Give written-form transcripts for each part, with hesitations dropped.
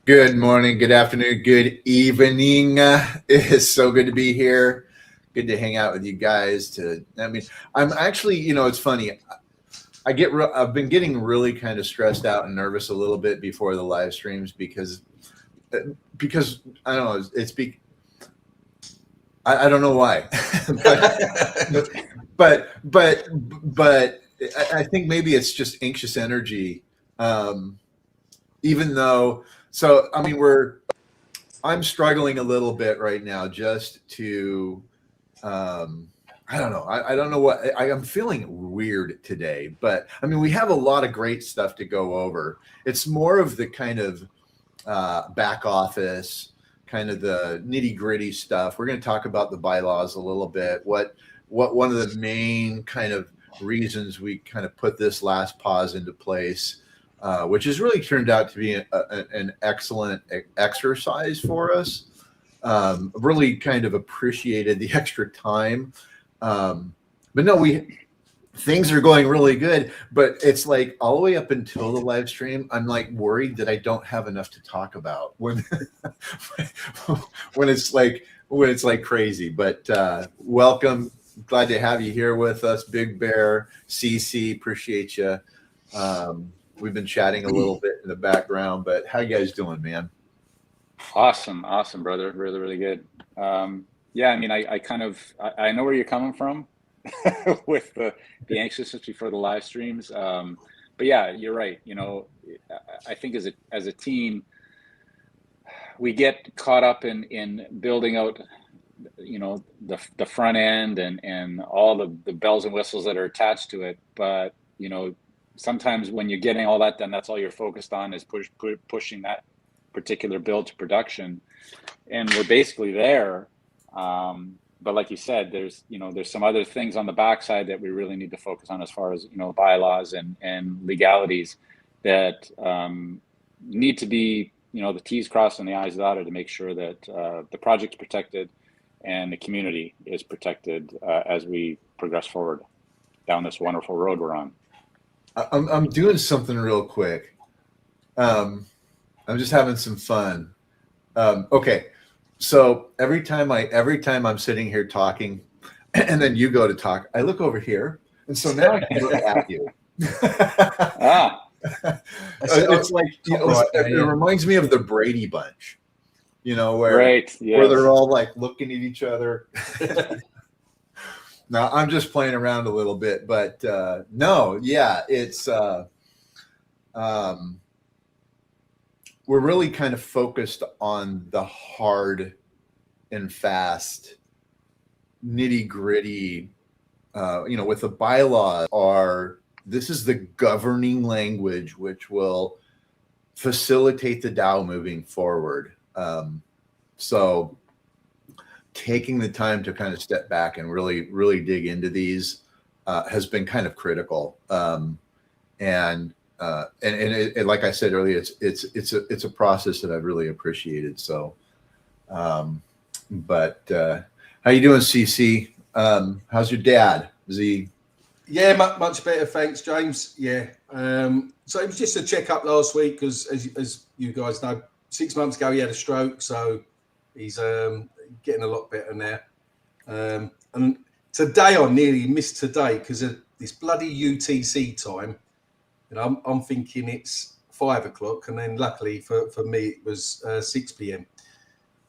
Good morning, good afternoon, good evening. It is so good to be here. Good to hang out with you guys. I'm actually, it's funny. I've been getting really kind of stressed out and nervous a little bit before the live streams because I don't know. I don't know why, but I think maybe it's just anxious energy. Even though, so I mean, I'm struggling a little bit right now just to, I don't know. I don't know I'm feeling weird today, but I mean, we have a lot of great stuff to go over. It's more of the kind of back office, kind of the nitty gritty stuff. We're going to talk about the bylaws a little bit. What one of the main kind of reasons we kind of put this last pause into place, which has really turned out to be an excellent exercise for us. Really kind of appreciated the extra time. But no, things are going really good, but it's like all the way up until the live stream, I'm like worried that I don't have enough to talk about when when it's like crazy. But welcome. Glad to have you here with us, Big Bear, CC. Appreciate you. We've been chatting a little bit in the background, but how you guys doing, man? Awesome, brother. Really, really good. Yeah, I mean, I know where you're coming from with the anxiousness before the live streams. But yeah, you're right. I think as a team, we get caught up in building out, the front end and all the bells and whistles that are attached to it. But sometimes when you're getting all that done, that's all you're focused on is pushing that particular build to production, and we're basically there. But like you said, there's some other things on the backside that we really need to focus on as far as bylaws and legalities that need to be the T's crossed and the I's dotted to make sure that the project's protected and the community is protected as we progress forward down this wonderful road we're on. I'm doing something real quick. I'm just having some fun. Okay, so every time I'm sitting here talking, and then you go to talk, I look over here, and so now I can look at you. It's like it reminds me of the Brady Bunch, where they're all like looking at each other. Now I'm just playing around a little bit, but no, yeah, it's we're really kind of focused on the hard and fast, nitty gritty. With the bylaws, this is the governing language which will facilitate the DAO moving forward. So taking the time to kind of step back and really, really dig into these has been kind of critical. And like I said earlier, it's a process that I've really appreciated. So, but how you doing, CC? How's your dad? Is he? Yeah, much better, thanks, James. Yeah. So it was just a checkup last week because, as you guys know, 6 months ago he had a stroke, so he's getting a lot better now. And today I nearly missed today because of this bloody UTC time. I'm thinking it's 5 o'clock, and then luckily for me it was 6 p.m.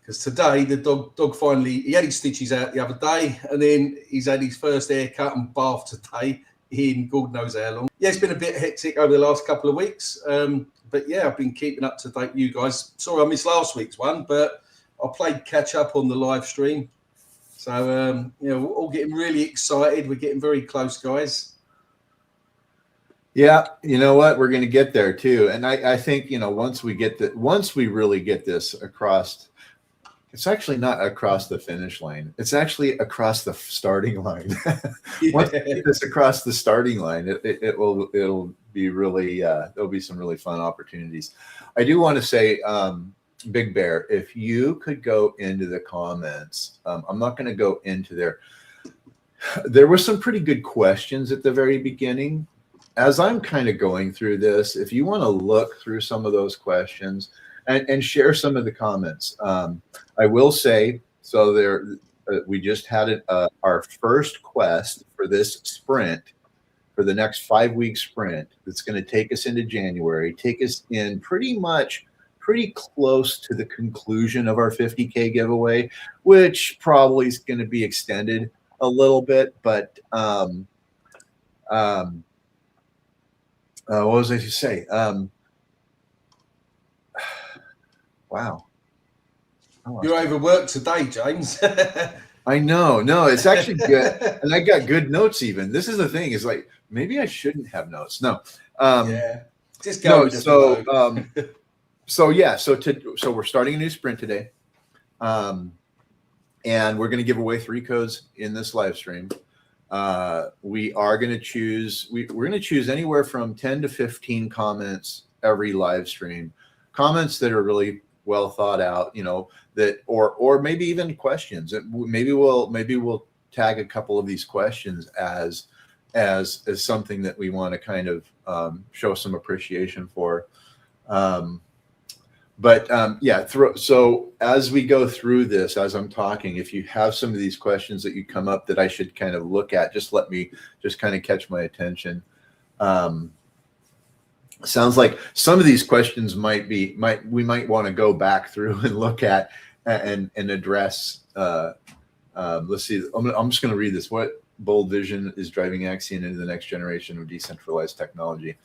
Because today the dog finally, he had his stitches out the other day, and then he's had his first haircut and bath today in God knows how long. Yeah, it's been a bit hectic over the last couple of weeks, but yeah, I've been keeping up to date with you guys. Sorry I missed last week's one, but I played catch up on the live stream. So we're all getting really excited. We're getting very close, guys. Yeah, you know what? We're going to get there too. And I think, once we really get this across, it's actually not across the finish line. It's actually across the starting line. Once we get this across the starting line, it'll be really, there'll be some really fun opportunities. I do want to say, Big Bear, if you could go into the comments, I'm not going to go into there. There were some pretty good questions at the very beginning. As I'm kind of going through this, if you want to look through some of those questions, and share some of the comments. I will say, so there, we just had our first quest for this sprint, for the next 5-week sprint. That's going to take us into January, take us in pretty close to the conclusion of our 50K giveaway, which probably is going to be extended a little bit. But what was I to say? Wow. You're overworked today, James. I know. No, it's actually good. And I got good notes even. This is the thing, is like, maybe I shouldn't have notes. No. Yeah. Just go with the flow. So we're starting a new sprint today. And we're going to give away 3 codes in this live stream. We are going to choose, we're going to choose anywhere from 10 to 15 comments every live stream. Comments that are really well thought out, that, or maybe even questions. Maybe we'll tag a couple of these questions as something that we want to kind of show some appreciation for. So as we go through this, as I'm talking, if you have some of these questions that you come up that I should kind of look at, just kind of catch my attention. Sounds like some of these questions we might want to go back through and look at and address. Let's see. I'm just going to read this. What bold vision is driving Axion into the next generation of decentralized technology?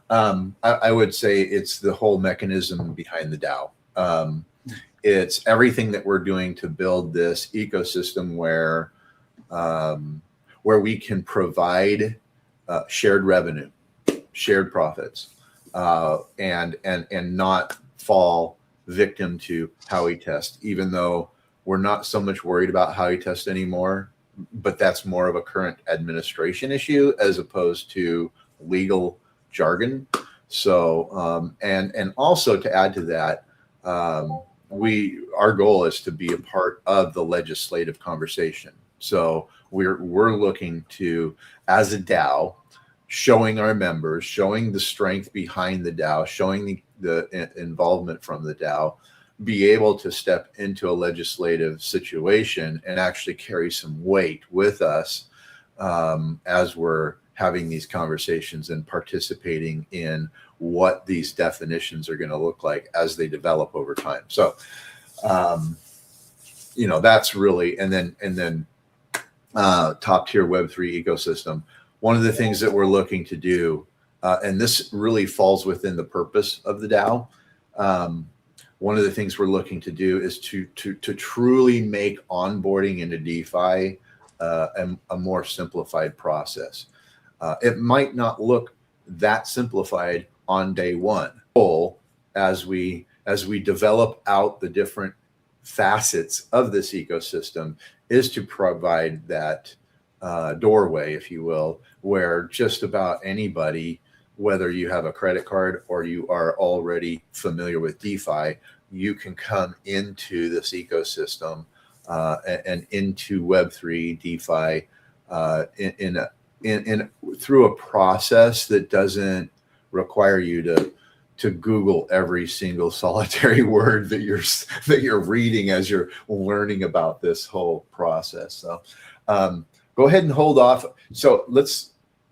I would say it's the whole mechanism behind the DAO. It's everything that we're doing to build this ecosystem where we can provide shared revenue, shared profits, and not fall victim to Howey test, even though we're not so much worried about Howey test anymore, but that's more of a current administration issue as opposed to legal jargon. So and also to add to that, our goal is to be a part of the legislative conversation. So we're looking to, as a DAO, showing our members, showing the strength behind the DAO, showing the involvement from the DAO, be able to step into a legislative situation and actually carry some weight with us as we're having these conversations and participating in what these definitions are going to look like as they develop over time. So, that's really, and then top tier Web3 ecosystem. One of the things that we're looking to do, and this really falls within the purpose of the DAO. One of the things we're looking to do is to truly make onboarding into DeFi a more simplified process. It might not look that simplified on day one. As we develop out the different facets of this ecosystem, is to provide that doorway, if you will, where just about anybody, whether you have a credit card or you are already familiar with DeFi, you can come into this ecosystem and into Web3 DeFi in through a process that doesn't require you to Google every single solitary word that you're reading as you're learning about this whole process. So go ahead and hold off. So let's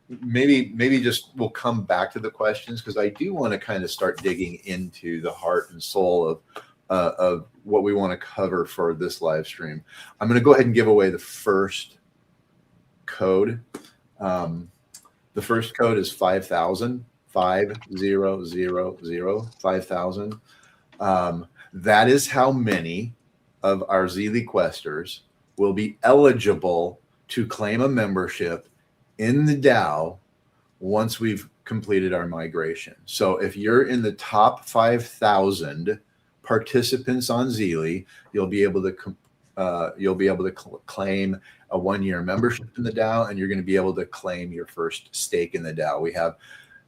maybe just we'll come back to the questions, because I do want to kind of start digging into the heart and soul of what we want to cover for this live stream. I'm going to go ahead and give away the first code. The first code is 5,000. 5,000. That is how many of our Zeely Questers will be eligible to claim a membership in the DAO once we've completed our migration. So if you're in the top 5,000 participants on Zeely, you'll be able to claim a 1-year membership in the DAO, and you're going to be able to claim your first stake in the DAO. We have,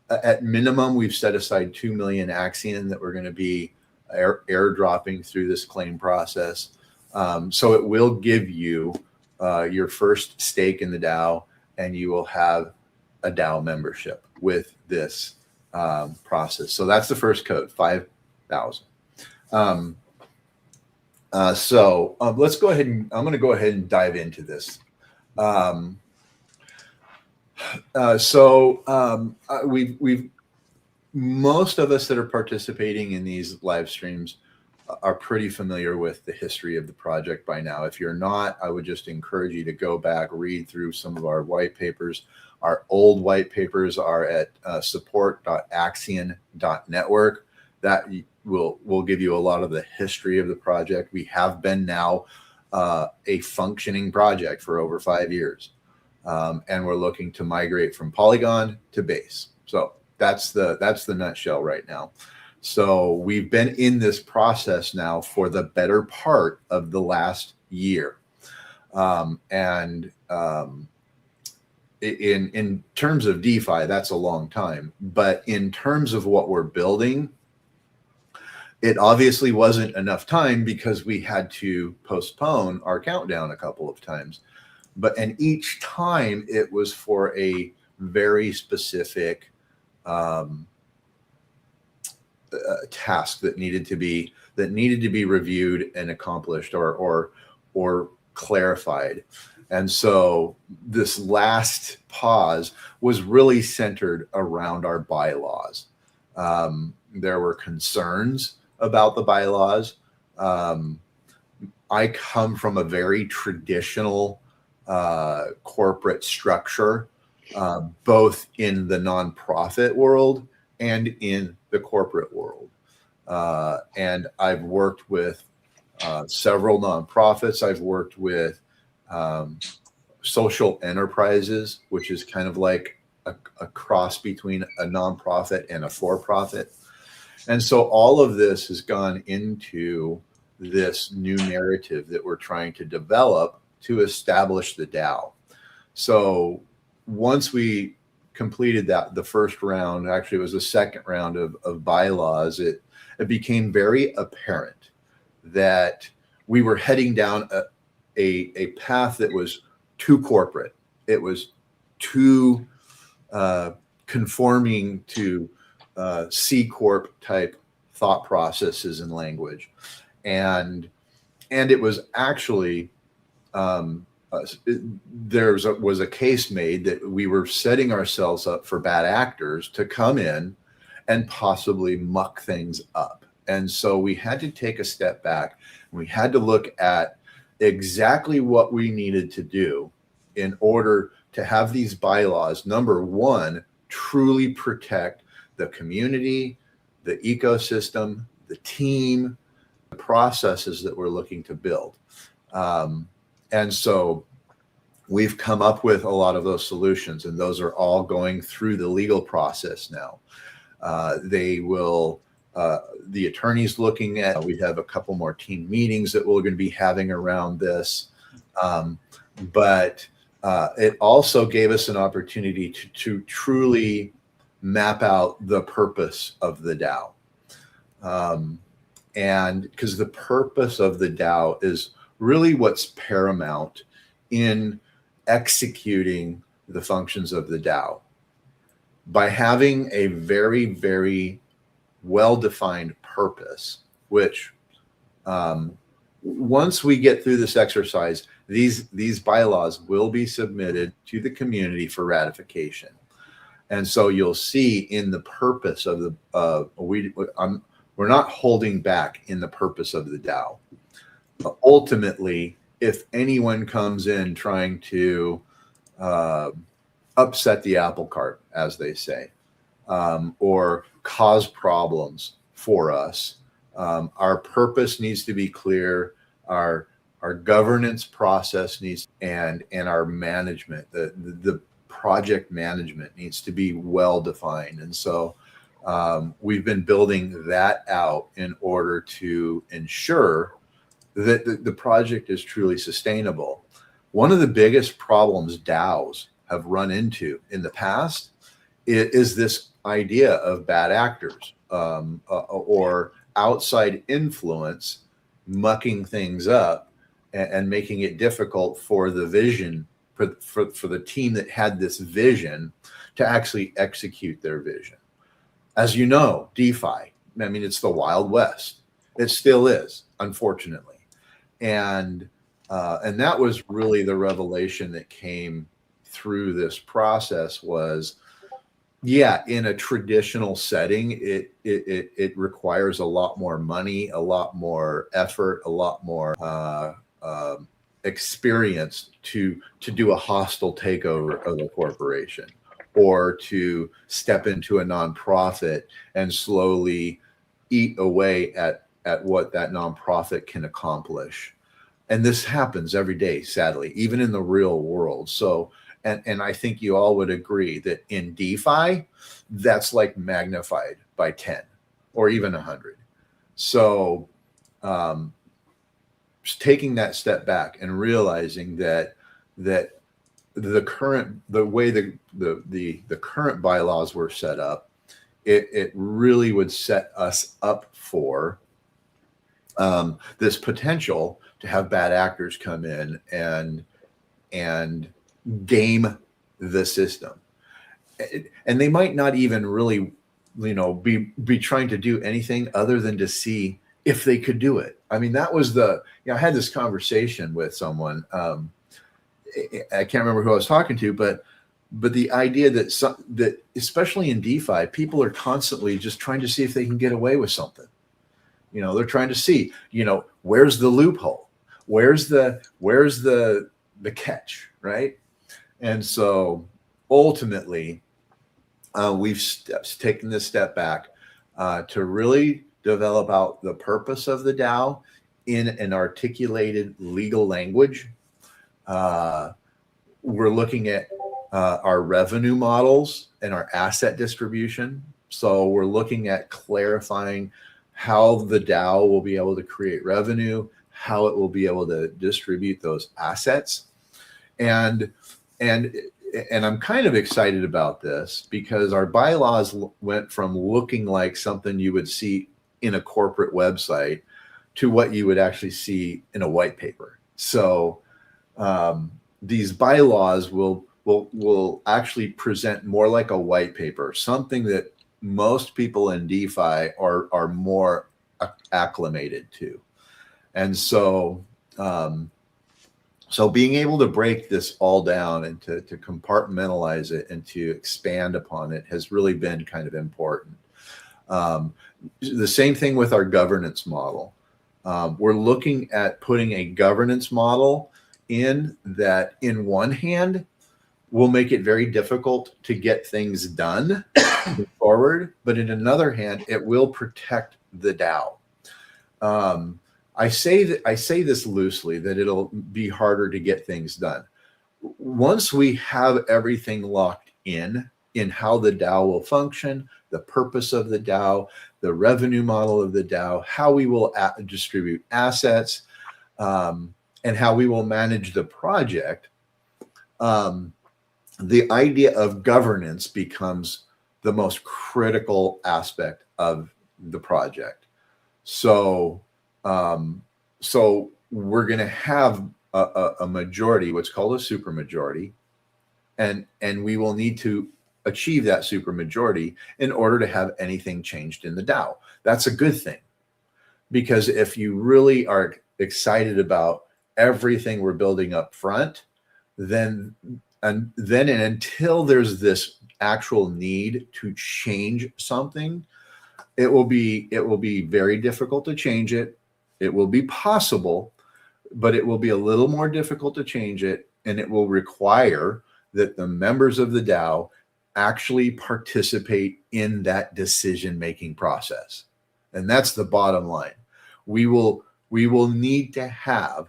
at minimum, we've set aside 2 million Axion that we're going to be airdropping through this claim process. So it will give you your first stake in the DAO, and you will have a DAO membership with this process. So that's the first code, 5,000. Let's go ahead and I'm going to go ahead and dive into this. We've most of us that are participating in these live streams are pretty familiar with the history of the project by now. If you're not, I would just encourage you to go back, read through some of our white papers. Our old white papers are at support.axion.network. That will give you a lot of the history of the project. We have been now a functioning project for over 5 years. And we're looking to migrate from Polygon to Base. So that's the nutshell right now. So we've been in this process now for the better part of the last year. In terms of DeFi, that's a long time. But in terms of what we're building, it obviously wasn't enough time because we had to postpone our countdown a couple of times. And each time it was for a very specific task that needed to be reviewed and accomplished or clarified. And so this last pause was really centered around our bylaws. There were concerns about the bylaws. I come from a very traditional corporate structure, both in the nonprofit world and in the corporate world. And I've worked with several nonprofits. I've worked with social enterprises, which is kind of like a cross between a nonprofit and a for-profit. And so all of this has gone into this new narrative that we're trying to develop to establish the DAO. So once we completed the first round, actually it was the second round of bylaws, it became very apparent that we were heading down a path that was too corporate. It was too conforming to C Corp type thought processes and language. And it was actually, there was a case made that we were setting ourselves up for bad actors to come in and possibly muck things up. And so we had to take a step back. We had to look at exactly what we needed to do in order to have these bylaws, number one, truly protect the community, the ecosystem, the team, the processes that we're looking to build. And so we've come up with a lot of those solutions, and those are all going through the legal process now. The attorney's looking at, we have a couple more team meetings that we're going to be having around this. But it also gave us an opportunity to truly map out the purpose of the DAO. And because the purpose of the DAO is really what's paramount in executing the functions of the DAO. By having a very, very well-defined purpose, which once we get through this exercise, these bylaws will be submitted to the community for ratification. And so you'll see in the purpose of the, we're not holding back in the purpose of the DAO. Ultimately, if anyone comes in trying to upset the apple cart, as they say, or cause problems for us, our purpose needs to be clear. Our governance process needs, and our management, the project management needs to be well defined. And so we've been building that out in order to ensure that the project is truly sustainable. One of the biggest problems DAOs have run into in the past is this idea of bad actors or outside influence mucking things up and making it difficult for the vision, for the team that had this vision to actually execute their vision. As you know, DeFi, I mean, it's the Wild West. It still is, unfortunately. And that was really the revelation that came through this process was, yeah, in a traditional setting, it requires a lot more money, a lot more effort, a lot more experience to do a hostile takeover of a corporation, or to step into a nonprofit and slowly eat away at what that nonprofit can accomplish. And this happens every day, sadly, even in the real world. So, and I think you all would agree that in DeFi, that's like magnified by 10 or even 100. So, just taking that step back and realizing that the way the current bylaws were set up, it really would set us up for this potential to have bad actors come in and game the system. And they might not even really, be trying to do anything other than to see if they could do it. I mean, that was I had this conversation with someone. I can't remember who I was talking to, but the idea that especially in DeFi, people are constantly just trying to see if they can get away with something. They're trying to see, where's the loophole? Where's the catch, right? And so ultimately, we've taken this step back to really develop out the purpose of the DAO in an articulated legal language. We're looking at our revenue models and our asset distribution. So we're looking at clarifying how the DAO will be able to create revenue, how it will be able to distribute those assets. And I'm kind of excited about this because our bylaws went from looking like something you would see in a corporate website to what you would actually see in a white paper. So these bylaws will actually present more like a white paper, something that most people in DeFi are more acclimated to. And so being able to break this all down and to compartmentalize it and to expand upon it has really been kind of important. The same thing with our governance model. We're looking at putting a governance model in that, in one hand, will make it very difficult to get things done forward, but in another hand, it will protect the DAO. I say this loosely, that it'll be harder to get things done. Once we have everything locked in how the DAO will function, the purpose of the DAO, the revenue model of the DAO, how we will distribute assets, and how we will manage the project, the idea of governance becomes the most critical aspect of the project. So we're going to have a majority, what's called a supermajority, and we will need to achieve that supermajority in order to have anything changed in the DAO. That's a good thing, because if you really are excited about everything we're building up front, then until there's this actual need to change something, it will be very difficult to change it. It will be possible, but it will be a little more difficult to change it, and it will require that the members of the DAO actually participate in that decision-making process. And that's the bottom line. We will need to have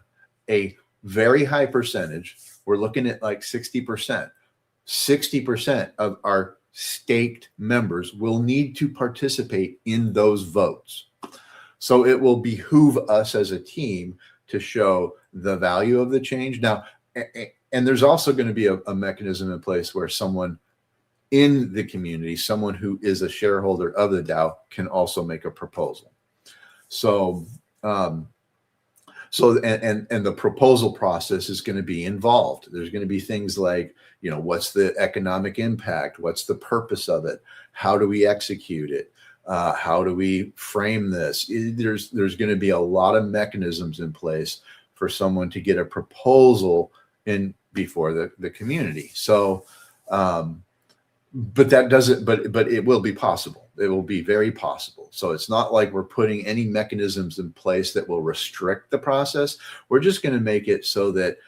a very high percentage. We're looking at like 60%. 60% of our staked members will need to participate in those votes. So it will behoove us as a team to show the value of the change. Now, and there's also going to be a mechanism in place where someone in the community, someone who is a shareholder of the DAO, can also make a proposal. So the proposal process is going to be involved. There's going to be things like, what's the economic impact? What's the purpose of it? How do we execute it? How do we frame this? There's going to be a lot of mechanisms in place for someone to get a proposal in before the community. So, but that doesn't, but it will be possible. It will be very possible. So it's not like we're putting any mechanisms in place that will restrict the process. We're just going to make it so that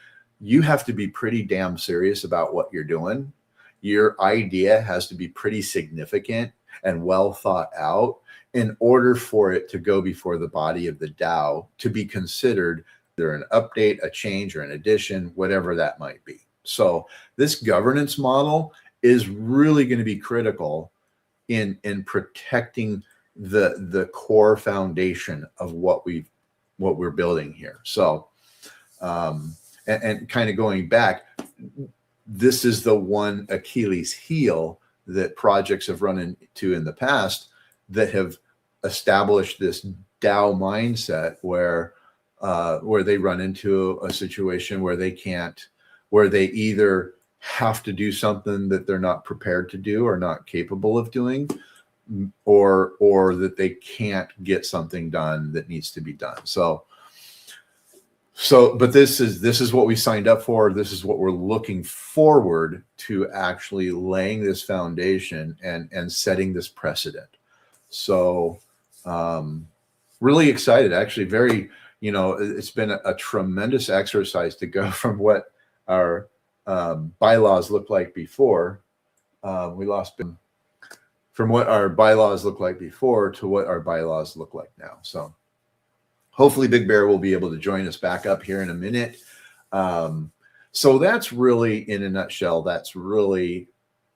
you have to be pretty damn serious about what you're doing. Your idea has to be pretty significant and well thought out in order for it to go before the body of the DAO to be considered either an update, a change, or an addition, whatever that might be. So this governance model is really going to be critical in protecting the core foundation of what we're building here. So and kind of going back, this is the one Achilles heel that projects have run into in the past that have established this DAO mindset where they run into a situation where they either have to do something that they're not prepared to do or not capable of doing, or that they can't get something done that needs to be done. So, but this is what we signed up for. This is what we're looking forward to, actually laying this foundation and setting this precedent. So, really excited, actually very, it's been a tremendous exercise to go from what our bylaws looked like before. We lost from what our bylaws look like before to what our bylaws look like now. So hopefully Big Bear will be able to join us back up here in a minute. So that's really, in a nutshell, that's really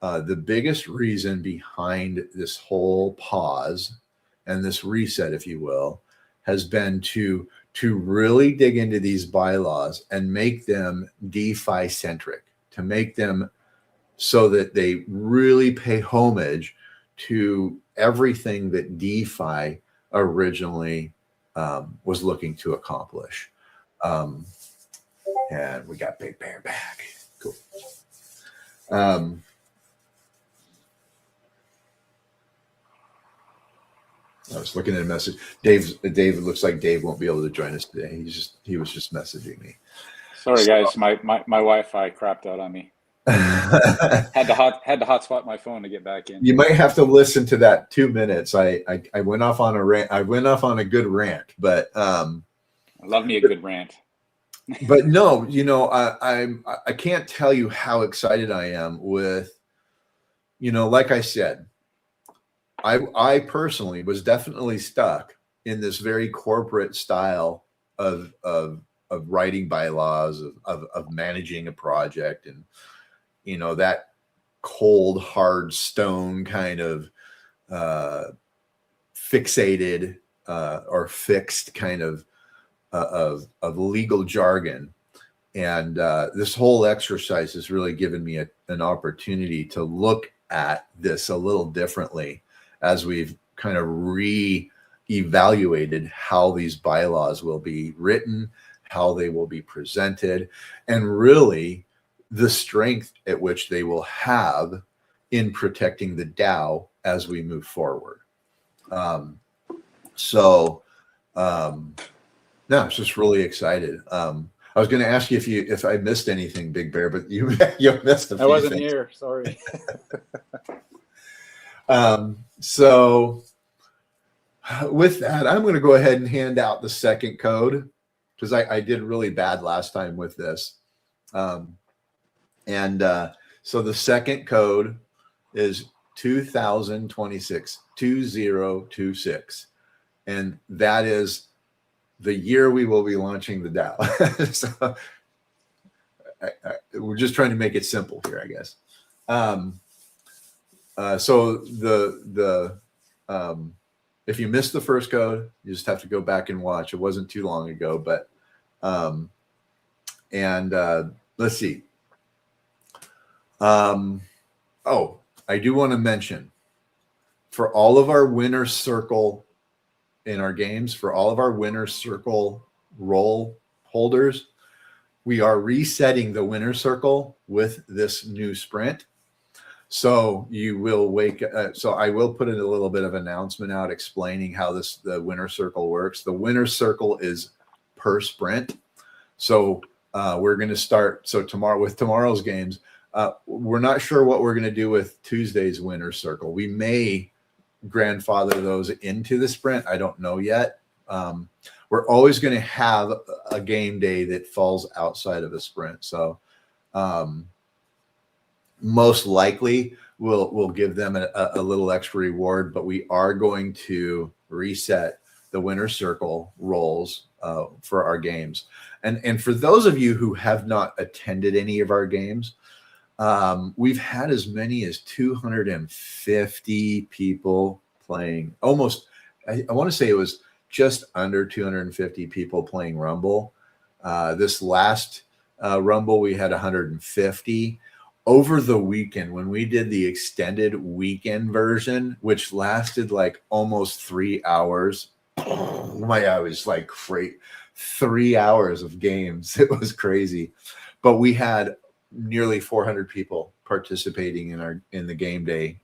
the biggest reason behind this whole pause and this reset, if you will, has been to really dig into these bylaws and make them DeFi centric, to make them so that they really pay homage to everything that DeFi originally was looking to accomplish. And we got Big Bear back. Cool. I was looking at a message. Dave, it looks like Dave won't be able to join us today. He was just messaging me. Sorry, guys, my Wi-Fi crapped out on me. had to hotspot my phone to get back in. You might have to listen to that 2 minutes. I went off on a rant. I went off on a good rant, but I love me a good rant. But no, I can't tell you how excited I am with, like I said, I personally was definitely stuck in this very corporate style of writing bylaws, of managing a project, and that cold hard stone kind of fixated or fixed kind of legal jargon. And this whole exercise has really given me an opportunity to look at this a little differently as we've kind of re-evaluated how these bylaws will be written, how they will be presented, and really the strength at which they will have in protecting the DAO as we move forward. No, I'm just really excited. I was going to ask you if I missed anything, Big Bear, but you missed a few I wasn't things. here. Sorry. So with that, I'm going to go ahead and hand out the second code, because I did really bad last time with this. So the second code is 2026, 2026. And that is the year we will be launching the DAO. So we're just trying to make it simple here, I guess. So if you missed the first code, you just have to go back and watch. It wasn't too long ago, but let's see. Oh, I do want to mention, for all of our winner circle in our games, for all of our winner circle role holders, we are resetting the winner circle with this new sprint. So you will so I will put in a little bit of announcement out explaining how the winner circle works. The winner circle is per sprint. So we're going to start. So with tomorrow's games, we're not sure what we're going to do with Tuesday's winner circle. We may grandfather those into the sprint. I don't know yet. We're always going to have a game day that falls outside of a sprint. So most likely we'll give them a little extra reward, but we are going to reset the winner circle roles for our games. And for those of you who have not attended any of our games, we've had as many as 250 people playing. Almost, I want to say it was just under 250 people playing Rumble. This last Rumble, we had 150. Over the weekend, when we did the extended weekend version, which lasted like almost 3 hours, I was like 3 hours of games. It was crazy. But we had nearly 400 people participating in the game day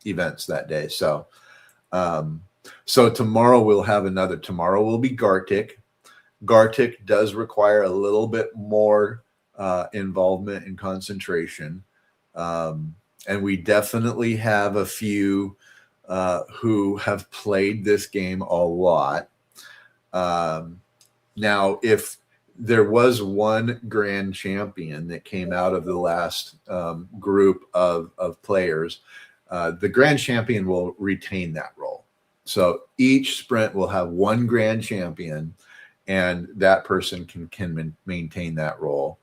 events that day. So tomorrow we'll have another. Tomorrow will be Gartic. Gartic does require a little bit more involvement and concentration, and we definitely have a few who have played this game a lot. Now, if there was one grand champion that came out of the last group of players, the grand champion will retain that role. So each sprint will have one grand champion, and that person can maintain that role.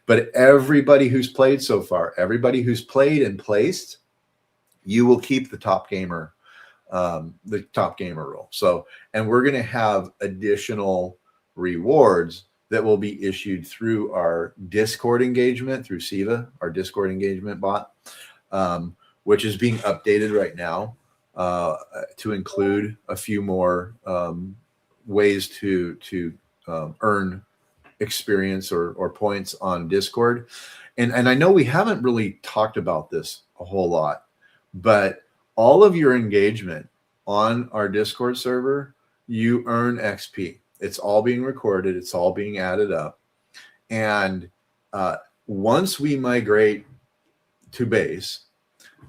But everybody who's played so far, everybody who's played and placed, you will keep the top gamer role. So, and we're going to have additional rewards that will be issued through our Discord engagement, through Siva, our Discord engagement bot, which is being updated right now to include a few more ways to earn experience or points on Discord. And I know we haven't really talked about this a whole lot, but all of your engagement on our Discord server, you earn XP. It's all being recorded. It's all being added up. And once we migrate to base,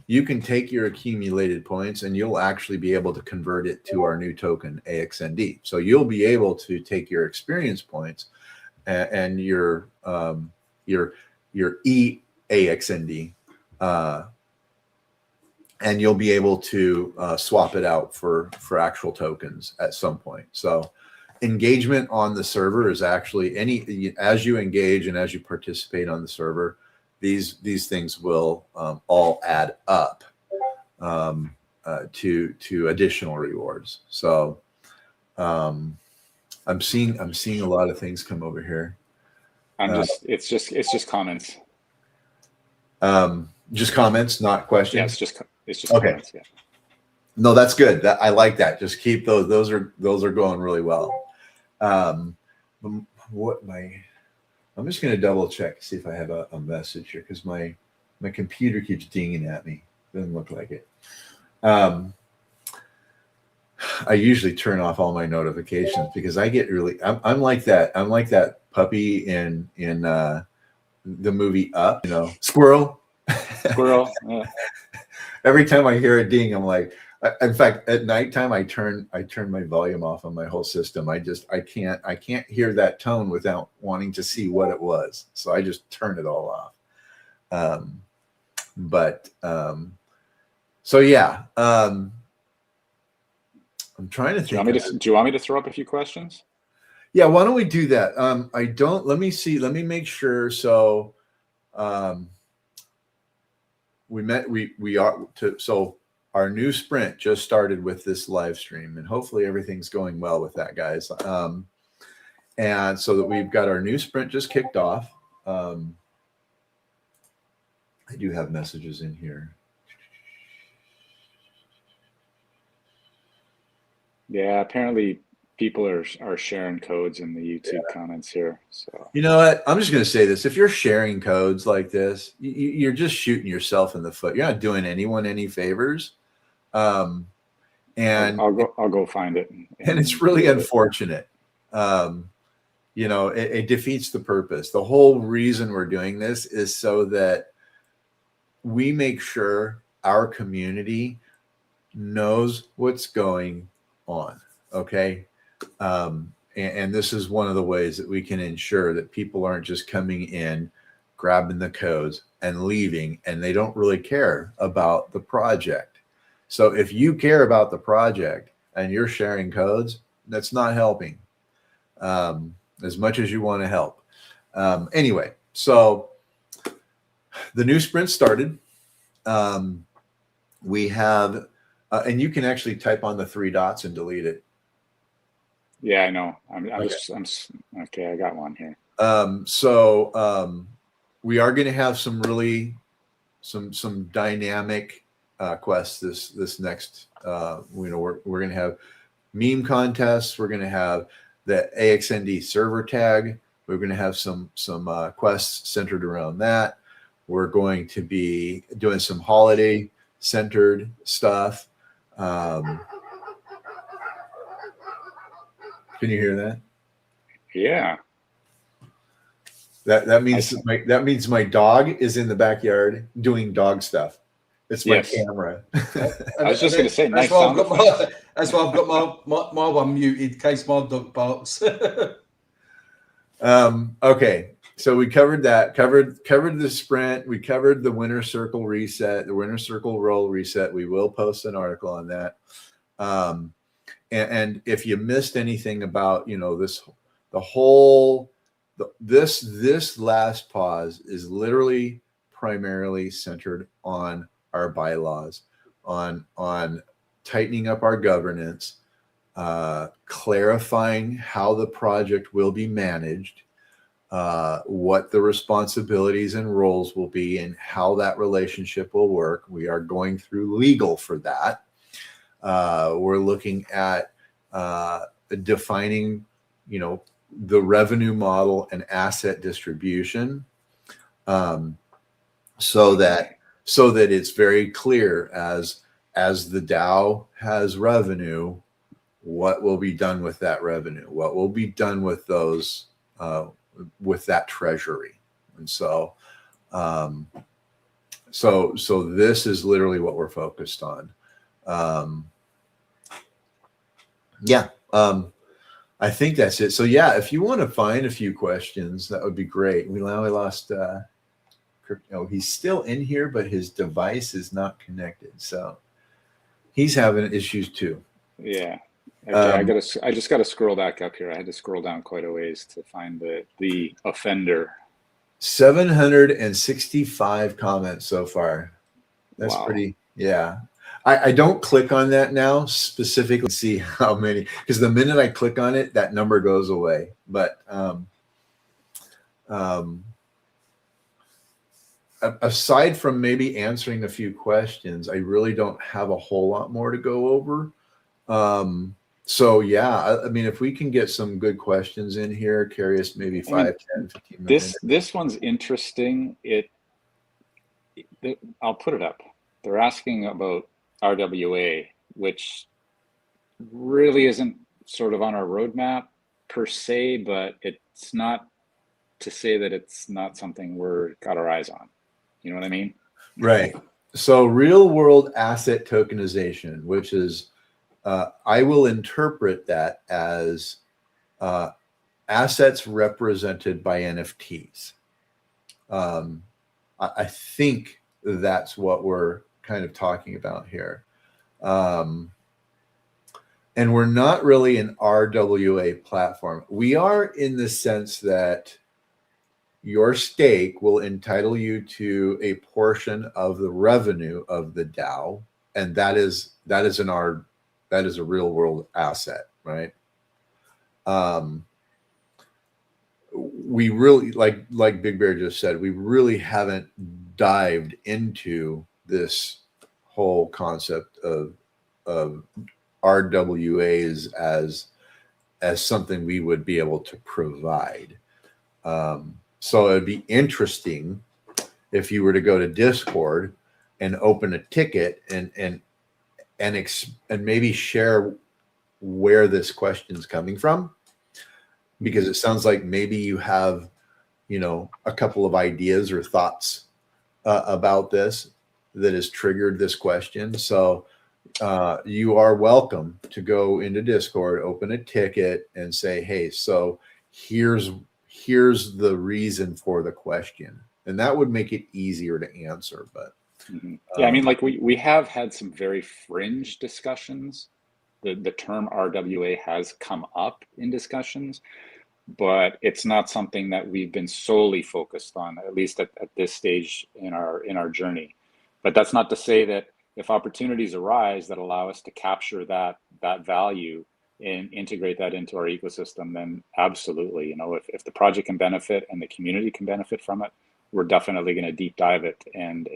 you can take your accumulated points and you'll actually be able to convert it to our new token, AXND. So you'll be able to take your experience points and your EAXND, and you'll be able to swap it out for actual tokens at some point. So engagement on the server is actually as you engage and as you participate on the server, these things will all add up to additional rewards. So I'm seeing a lot of things come over here. It's just comments. Just comments, not questions. Yeah, it's just okay. Comments, yeah. No, that's good. I like that. Just keep those. Those are going really well. I'm just going to double check, see if I have a message here, because my computer keeps dinging at me. Doesn't look like it. I usually turn off all my notifications because I get really. I'm like that. I'm like that puppy in the movie Up. Squirrel. Squirrel. Yeah. Every time I hear a ding, I'm like. In fact, at nighttime, I turn my volume off on my whole system. I can't hear that tone without wanting to see what it was. So I just turn it all off. So yeah. I'm trying to think. Do you want me to throw up a few questions? Yeah, why don't we do that? Let me see. Let me make sure. So our new sprint just started with this live stream, and hopefully everything's going well with that, guys. And so that we've got our new sprint just kicked off. I do have messages in here. Yeah, apparently people are sharing codes in the YouTube comments here. So you know what? I'm just going to say this. If you're sharing codes like this, you're just shooting yourself in the foot. You're not doing anyone any favors. And I'll go find it. And it's really unfortunate. You know, it defeats the purpose. The whole reason we're doing this is so that we make sure our community knows what's going on. Okay. And this is one of the ways that we can ensure that people aren't just coming in, grabbing the codes and leaving, and they don't really care about the project. So if you care about the project and you're sharing codes, that's not helping as much as you want to help. Anyway, so the new sprint started. We have, and you can actually type on the 3 dots and delete it. Yeah, I know. I'm okay. I got one here. We are going to have some really some dynamic quests this next. You know, we're going to have meme contests. We're going to have the AXND server tag. We're going to have some quests centered around that. We're going to be doing some holiday centered stuff. Can you hear that? Yeah. That means my dog is in the backyard doing dog stuff. It's my camera. I was just going to say, that's why I've got my one muted in case my dog barks. Okay, so we covered that. Covered the sprint. We covered the winner circle reset, the winner circle role reset. We will post an article on that. And if you missed anything about, you know, this last pause is literally primarily centered on our bylaws, on tightening up our governance, clarifying how the project will be managed, what the responsibilities and roles will be, and how that relationship will work. We are going through legal for that. We're looking at defining, you know, the revenue model and asset distribution, so that it's very clear as the DAO has revenue, what will be done with that revenue, what will be done with those with that treasury. And so this is literally what we're focused on. I think that's it. So yeah, if you want to find a few questions, that would be great. We now lost he's still in here, but his device is not connected, so he's having issues too. Yeah. Okay, I just got to scroll back up here. I had to scroll down quite a ways to find the offender. 765 comments so far. That's pretty. Yeah. I don't click on that now specifically to see how many, because the minute I click on it, that number goes away. But aside from maybe answering a few questions, I really don't have a whole lot more to go over. So yeah, I mean, if we can get some good questions in here, carry us maybe 5, 10, 15 minutes. This one's interesting. I'll put it up. They're asking about RWA, which really isn't sort of on our roadmap per se, but it's not to say that it's not something we're got our eyes on. You know what I mean? Right. So real world asset tokenization, which is, I will interpret that as assets represented by NFTs. I think that's what we're kind of talking about here. And we're not really an RWA platform. We are in the sense that your stake will entitle you to a portion of the revenue of the DAO, and that is a real world asset, right? We really, like Big Bear just said, we really haven't dived into this whole concept of RWAs as as something we would be able to provide. So it'd be interesting if you were to go to Discord and open a ticket and maybe share where this question's coming from, because it sounds like maybe you have, a couple of ideas or thoughts about this that has triggered this question. So you are welcome to go into Discord, open a ticket, and say, hey, so here's the reason for the question. And that would make it easier to answer. But yeah, I mean, like we have had some very fringe discussions. The term RWA has come up in discussions, but it's not something that we've been solely focused on, at least at this stage in our journey. But that's not to say that if opportunities arise that allow us to capture that value and integrate that into our ecosystem, then absolutely, if the project can benefit and the community can benefit from it, we're definitely going to deep dive it and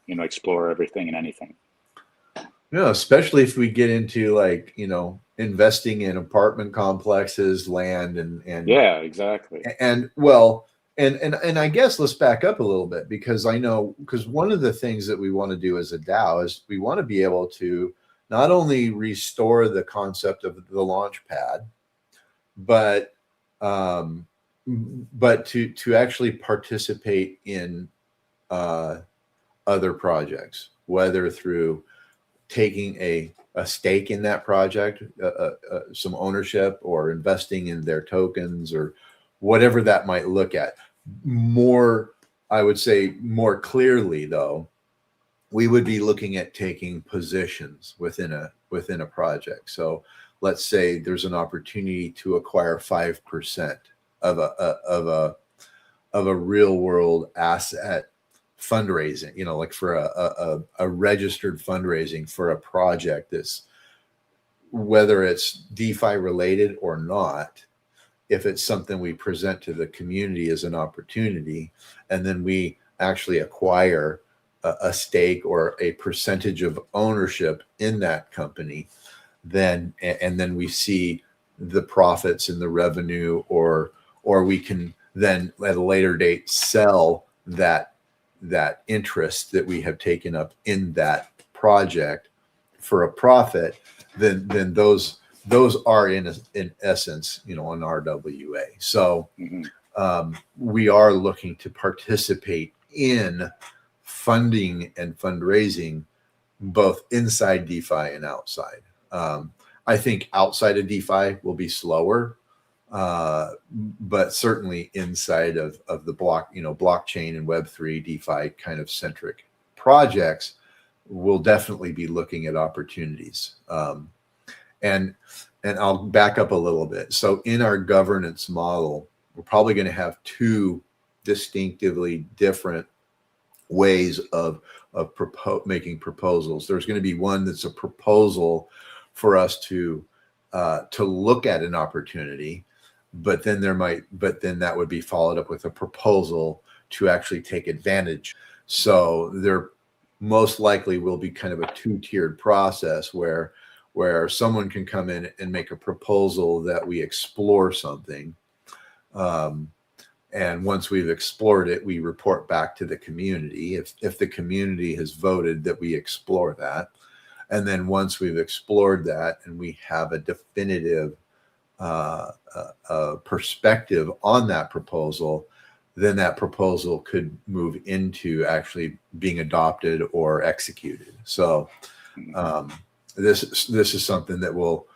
explore everything and anything. Yeah, especially if we get into investing in apartment complexes, land, and yeah, exactly. And I guess let's back up a little bit, because one of the things that we want to do as a DAO is we want to be able to not only restore the concept of the launch pad, but to actually participate in other projects, whether through taking a stake in that project, some ownership, or investing in their tokens, or whatever that might look at. I would say more clearly, though, we would be looking at taking positions within a project. So let's say there's an opportunity to acquire 5% of a real world asset fundraising, like for a registered fundraising for a project that's, whether it's DeFi related or not, if it's something we present to the community as an opportunity, and then we actually acquire a stake or a percentage of ownership in that company, then we see the profits and the revenue, or we can then at a later date sell that interest that we have taken up in that project for a profit, then those are in essence, an RWA. So we are looking to participate in funding and fundraising both inside DeFi and outside. I think outside of DeFi will be slower, but certainly inside of the blockchain and Web3 DeFi kind of centric projects, we'll definitely be looking at opportunities. And I'll back up a little bit. So in our governance model, we're probably going to have two distinctively different ways of making proposals. There's going to be one that's a proposal for us to look at an opportunity, but then that would be followed up with a proposal to actually take advantage. So there most likely will be kind of a two-tiered process where someone can come in and make a proposal that we explore something. And once we've explored it, we report back to the community if the community has voted that we explore that. And then once we've explored that and we have a definitive perspective on that proposal, then that proposal could move into actually being adopted or executed. So this is something that will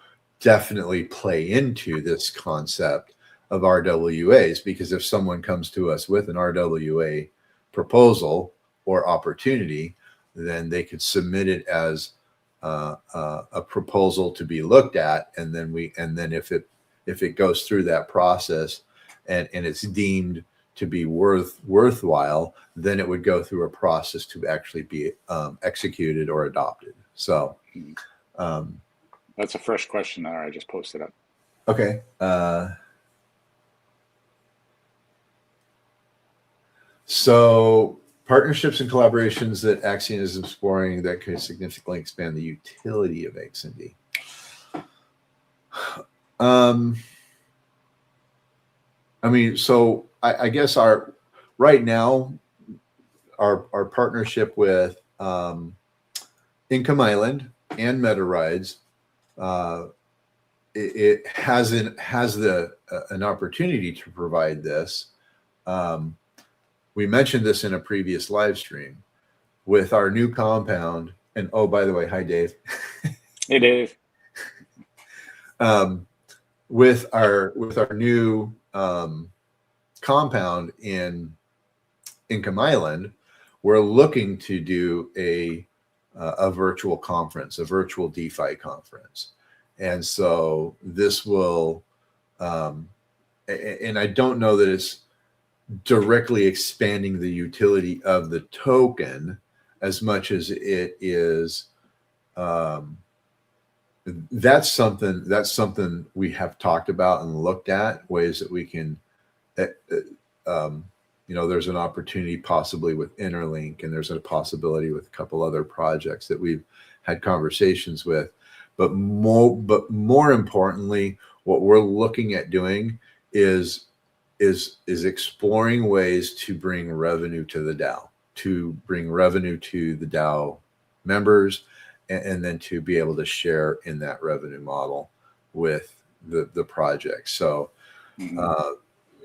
definitely play into this concept of RWAs, because if someone comes to us with an RWA proposal or opportunity, then they could submit it as a proposal to be looked at, and then if it goes through that process and it's deemed to be worthwhile, then it would go through a process to actually be executed or adopted. So that's a fresh question that I just posted up. Okay. So partnerships and collaborations that Axion is exploring that could significantly expand the utility of XND. I mean, so I guess right now our partnership with Income Island and Meta Rides, it has an opportunity to provide this. We mentioned this in a previous live stream with our new compound. And oh, by the way, hi Dave. Hey Dave. With our new compound in Income Island, we're looking to do a virtual conference, a virtual DeFi conference. And so this will, and I don't know that it's directly expanding the utility of the token as much as it is, that's something we have talked about and looked at, ways that we can, there's an opportunity possibly with Interlink, and there's a possibility with a couple other projects that we've had conversations with. But more importantly, what we're looking at doing is exploring ways to bring revenue to the DAO, to bring revenue to the DAO members, and then to be able to share in that revenue model with the project. So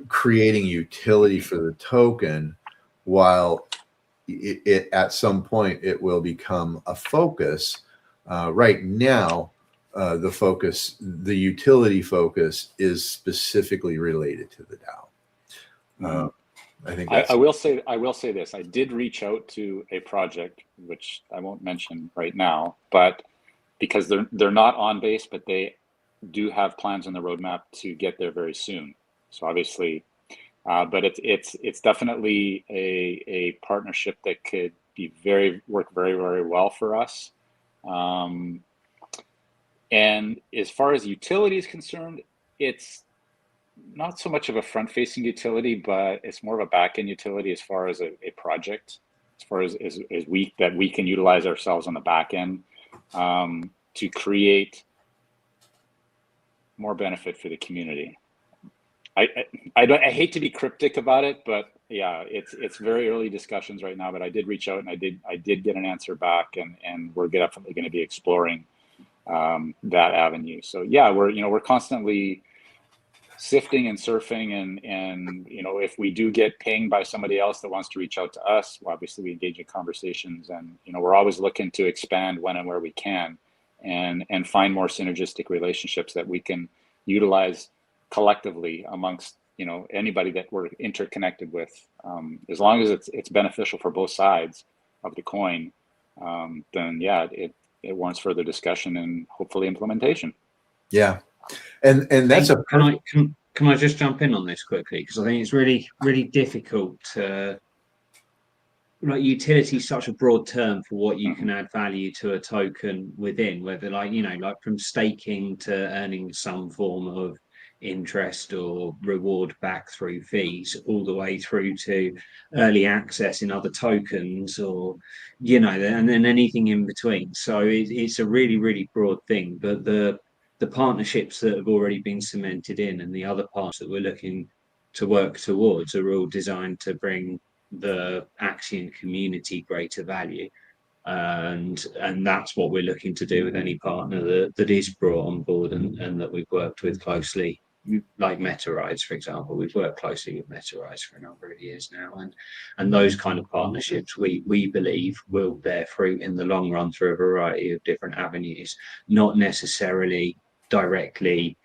creating utility for the token, while it at some point it will become a focus. Right now, the utility focus is specifically related to the DAO. I think I will say this. I did reach out to a project, which I won't mention right now, but because they're not on base, but they do have plans on the roadmap to get there very soon. So obviously, but it's definitely a partnership that could work very, very well for us. And as far as utility is concerned, it's not so much of a front-facing utility, but it's more of a back-end utility as far as a project, as far as we can utilize ourselves on the back end to create more benefit for the community. I hate to be cryptic about it, but yeah, it's very early discussions right now. But I did reach out and I did get an answer back, and we're definitely going to be exploring that avenue. So yeah, we're constantly sifting and surfing, and if we do get pinged by somebody else that wants to reach out to us, well, obviously we engage in conversations, and we're always looking to expand when and where we can, and find more synergistic relationships that we can utilize collectively amongst anybody that we're interconnected with. As long as it's beneficial for both sides of the coin, then yeah, it warrants further discussion and hopefully implementation. Yeah. And that's can I just jump in on this quickly, because I think it's really, really difficult to, like, utility is such a broad term for what you can add value to a token within, whether like from staking to earning some form of interest or reward back through fees, all the way through to early access in other tokens, or and then anything in between. So it's a really, really broad thing. But the partnerships that have already been cemented in, and the other parts that we're looking to work towards, are all designed to bring the Axion community greater value, and that's what we're looking to do with any partner that is brought on board and that we've worked with closely, like Meta Rides, for example. We've worked closely with Meta Rides for a number of years now, and those kind of partnerships we believe will bear fruit in the long run through a variety of different avenues, not necessarily directly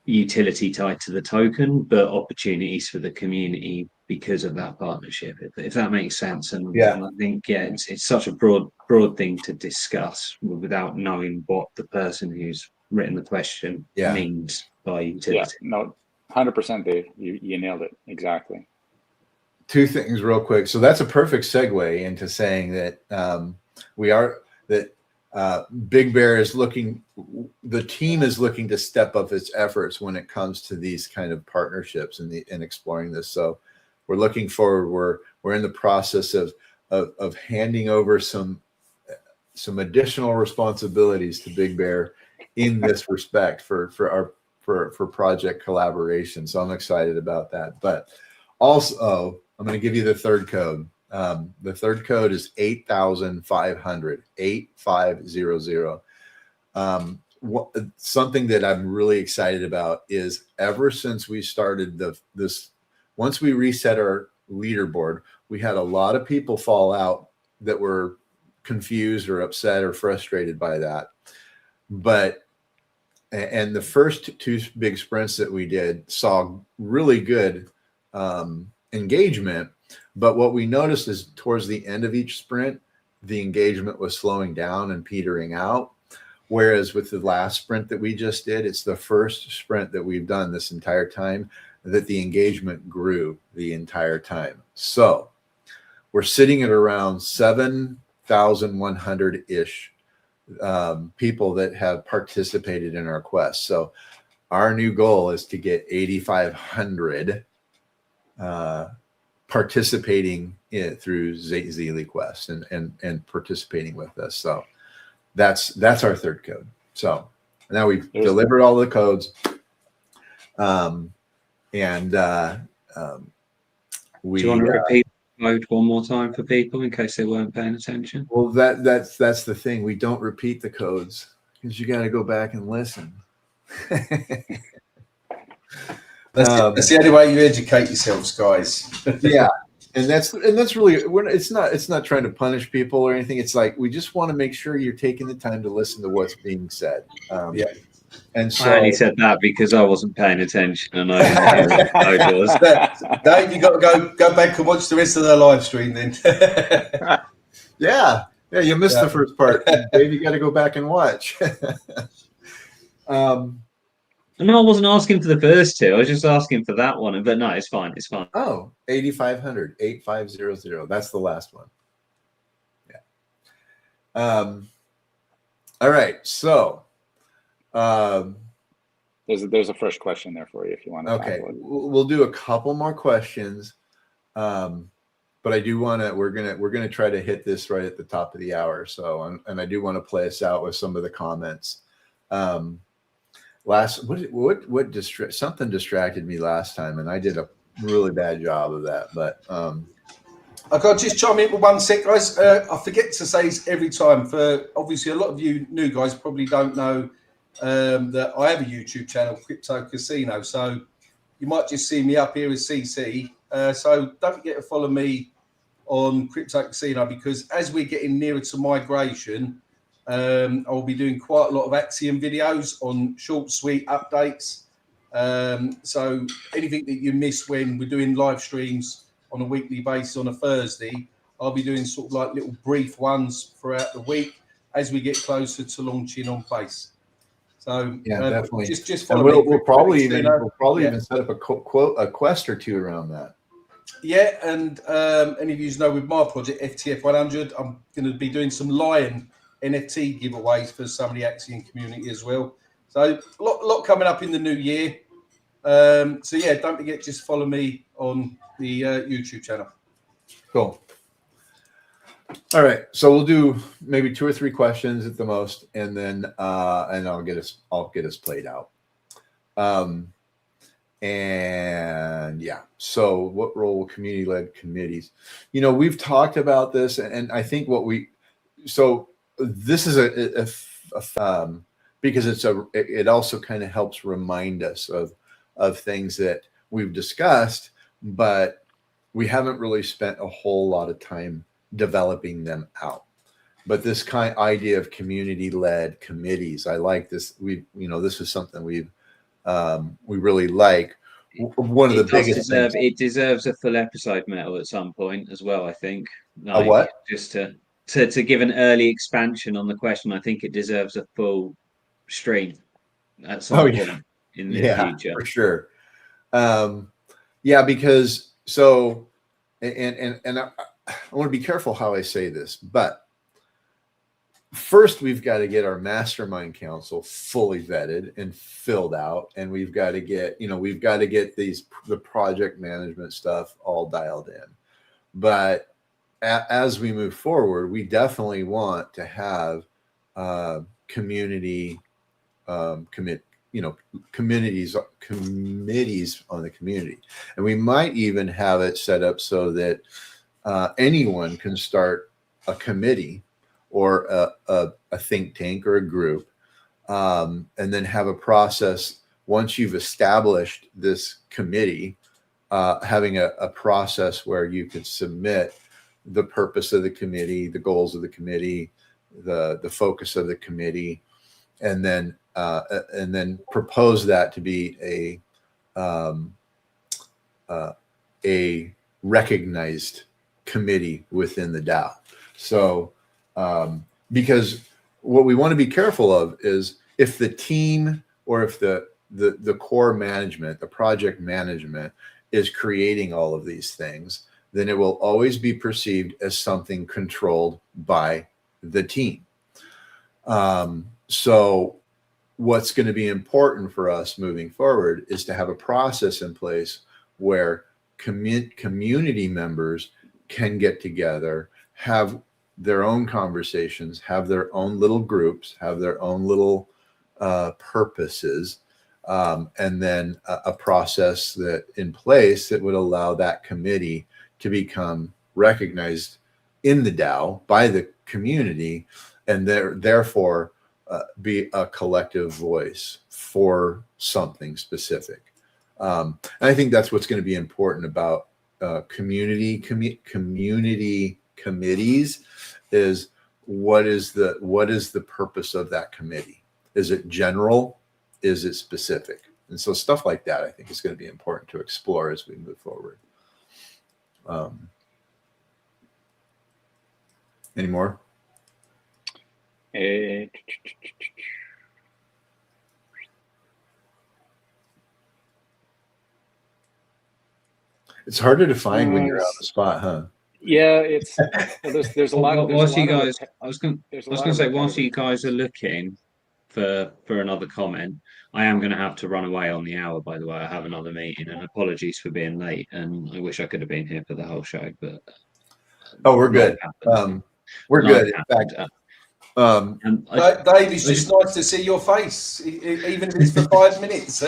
utility tied to the token, but opportunities for the community because of that partnership, if that makes sense. And I think it's such a broad thing to discuss without knowing what the person who's written the question means by utility. Yeah, no, 100%, Dave. You nailed it exactly. Two things real quick. So that's a perfect segue into saying that Big Bear is the team is looking to step up its efforts when it comes to these kind of partnerships and exploring this. So we're looking forward. We're in the process of handing over some additional responsibilities to Big Bear in this respect for for project collaboration. So I'm excited about that. But also, I'm going to give you the third code. The third code is 8,500, 8500. Something that I'm really excited about is ever since we started once we reset our leaderboard, we had a lot of people fall out that were confused or upset or frustrated by that. And the first two big sprints that we did saw really good engagement. But what we noticed is towards the end of each sprint, the engagement was slowing down and petering out. Whereas with the last sprint that we just did, it's the first sprint that we've done this entire time that the engagement grew the entire time. So we're sitting at around 7,100-ish people that have participated in our quest. So our new goal is to get 8,500 participating through Zeely Quest and participating with us. So that's our third code. So now we've delivered all the codes. Do you want to repeat the code one more time for people in case they weren't paying attention? Well, that's the thing. We don't repeat the codes because you got to go back and listen. That's the only way you educate yourselves, guys. Yeah. And that's really, it's not trying to punish people or anything. It's like, we just want to make sure you're taking the time to listen to what's being said. Yeah. And so I only said that because I wasn't paying attention and I didn't hear what it was. Dave, you got to go back and watch the rest of the live stream then. Yeah, you missed the first part. Dave, you got to go back and watch. No, I wasn't asking for the first two. I was just asking for that one. But no, it's fine. It's fine. Oh, 8,500, 8500. That's the last one. Yeah. All right. So there's a fresh question there for you if you want to. Okay. We'll do a couple more questions. But I do want to, we're going to try to hit this right at the top of the hour. So, and I do want to play us out with some of the comments. Something distracted me last time, and I did a really bad job of that. But I got to just chime in for 1 sec, guys. I forget to say this every time. For obviously, a lot of you new guys probably don't know that I have a YouTube channel, Crypto Casino. So you might just see me up here as CC. So don't forget to follow me on Crypto Casino, because as we're getting nearer to migration, I'll be doing quite a lot of Axion videos on short, sweet updates. So anything that you miss when we're doing live streams on a weekly basis on a Thursday, I'll be doing sort of like little brief ones throughout the week as we get closer to launching on Base. So yeah, definitely. Just follow me. We'll probably even set up a quest or two around that. Yeah, and any of you know with my project FTF 100, I'm going to be doing some Lion NFT giveaways for some of the Axion community as well. So a lot coming up in the new year. So yeah, don't forget, just follow me on the YouTube channel. Cool. All right, so we'll do maybe 2 or 3 questions at the most, and then I'll get us played out. And yeah, so what role will community-led committees? We've talked about this, and I think this is because it also kind of helps remind us of things that we've discussed, but we haven't really spent a whole lot of time developing them out. But this kind idea of community-led committees, I like this. This is something we really like. One of the biggest things. It deserves a full episode, Metal, at some point as well. I think. A what? Just to give an early expansion on the question, I think it deserves a full stream at some point in the future. For sure. Because and I want to be careful how I say this, but first we've got to get our mastermind council fully vetted and filled out, and we've got to get the project management stuff all dialed in. But as we move forward, we definitely want to have community committees on the community. And we might even have it set up so that anyone can start a committee or a think tank or a group, and then have a process. Once you've established this committee, having a process where you could submit the purpose of the committee, the goals of the committee, the focus of the committee, and then propose that to be a recognized committee within the DAO. So, because what we want to be careful of is if the team or if the core management, the project management is creating all of these things, then it will always be perceived as something controlled by the team. So what's going to be important for us moving forward is to have a process in place where community members can get together, have their own conversations, have their own little groups, have their own little purposes, and then a process that in place that would allow that committee to become recognized in the DAO by the community, and therefore be a collective voice for something specific. And I think that's what's going to be important about community committees is what is the purpose of that committee? Is it general? Is it specific? And so stuff like that, I think, is going to be important to explore as we move forward. Any more? It's harder to find when you're on the spot, huh? Yeah, it's there's a lot. Whilst you guys, I was going to say, whilst you guys are looking for another comment, I am going to have to run away on the hour. By the way, I have another meeting, and apologies for being late. And I wish I could have been here for the whole show, but we're good. We're good. In fact, Dave, it's just nice to see your face, even if it's for 5 minutes.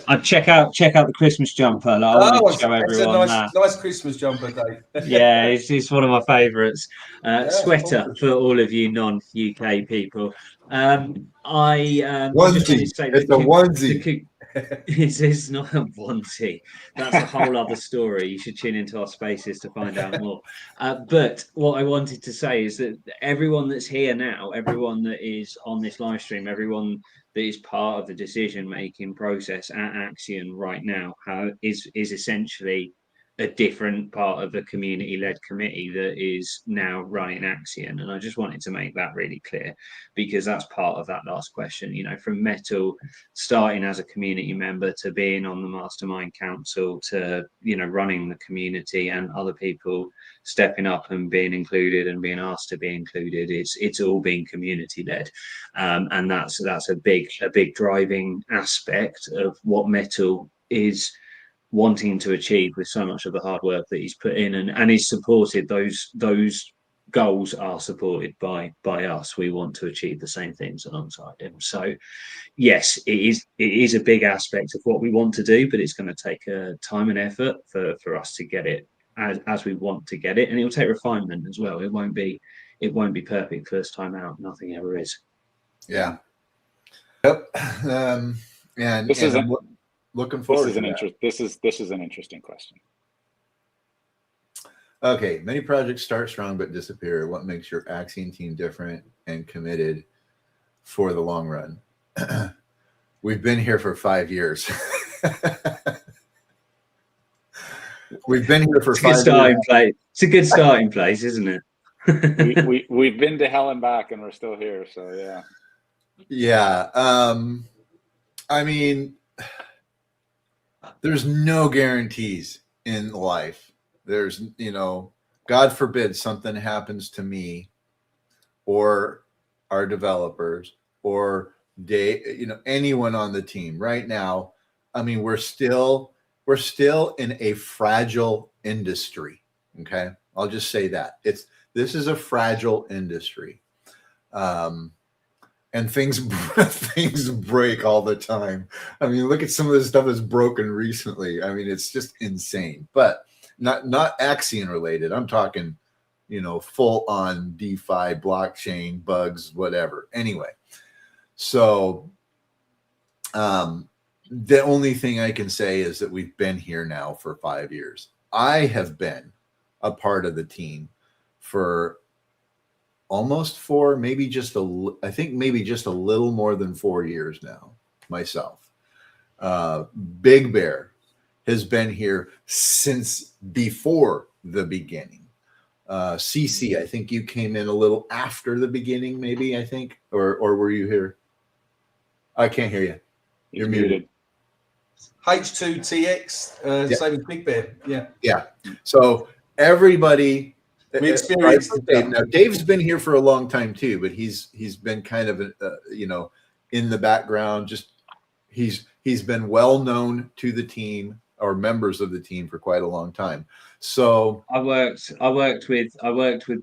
I'd check out the Christmas jumper. I wanted to show everyone that. Nice Christmas jumper, Dave. Yeah, it's one of my favourites. Sweater awesome. for all of you non-UK people. I just wanted to say it's a onesie. It's not a onesie. That's a whole other story. You should tune into our spaces to find out more. But what I wanted to say is that everyone that's here now, everyone that is on this live stream, everyone that is part of the decision-making process at Axion right now is essentially a different part of the community-led committee that is now running Axion. And I just wanted to make that really clear, because that's part of that last question, from Metal starting as a community member to being on the Mastermind Council to, running the community and other people stepping up and being included and being asked to be included. It's all been community-led. And that's a big driving aspect of what Metal is wanting to achieve with so much of the hard work that he's put in, and he's supported. Those goals are supported by us. We want to achieve the same things alongside him. So yes, it is a big aspect of what we want to do, but it's going to take time and effort for us to get it as we want to get it, and it will take refinement as well. It won't be perfect first time out. Nothing ever is. Yeah. Yep. And this is looking forward. This is an interesting question. Okay, many projects start strong but disappear. What makes your Axion team different and committed for the long run? We've been here for 5 years. We've been here for 5 years. It's a good starting place, isn't it? We've been to hell and back, and we're still here. So yeah. Yeah. I mean, there's no guarantees in life. There's, God forbid something happens to me or our developers or anyone on the team right now. I mean, we're still in a fragile industry. Okay. I'll just say that this is a fragile industry. and things things break all the time. I mean, look at some of the stuff that's broken recently. I mean, it's just insane. But not Axion related. I'm talking, full on DeFi, blockchain, bugs, whatever. Anyway, so the only thing I can say is that we've been here now for 5 years. I have been a part of the team for almost 4, maybe just maybe just a little more than 4 years now myself. Big Bear has been here since before the beginning. CC, I think you came in a little after the beginning, maybe, I think, or were you here? I can't hear you. You're muted. H2TX, same as Big Bear. Yeah. Yeah. So everybody, We experienced it. now Dave's been here for a long time too, but he's been kind of in the background. Just he's been well known to the team or members of the team for quite a long time. So I worked with